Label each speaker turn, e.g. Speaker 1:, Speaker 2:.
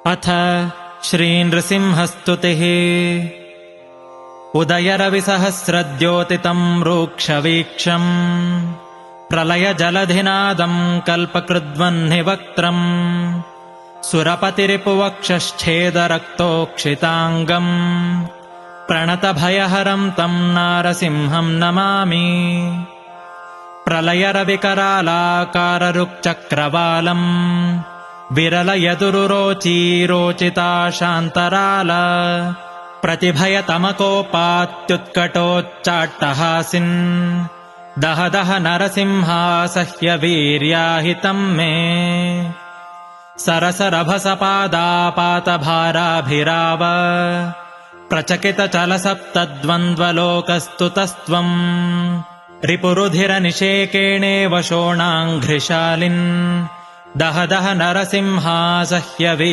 Speaker 1: अथ श्रीनृसिंहस्तुतिः। उदयरविसहस्रद्योतितम् रूक्षवीक्षम् प्रलयजलधिनादम् कल्पकृद्वह्निवक्त्रम् सुरपतिरिपुवक्षश्छेदरक्तोक्षिताङ्गम् प्रणतभयहरम् तम् नारसिंहम् नमामि। प्रलयरविकरालाकाररुक्चक्रवालम् विरलयदुरुरोचीरोचिता शान्तराल प्रतिभयतमकोपात्युत्कटोच्चाट्टहासिन् दह दह नरसिंहासह्यवीर्याहितम् मे। सरसरभसपादापातभाराभिराव प्रचकितचलसप्तद्वन्द्वलोकस्तुतस्त्वम् रिपुरुधिरनिषेकेणेव शोणाङ्घ्रिशालिन् दह दह नरसिंहासह्यवीर्याहितम्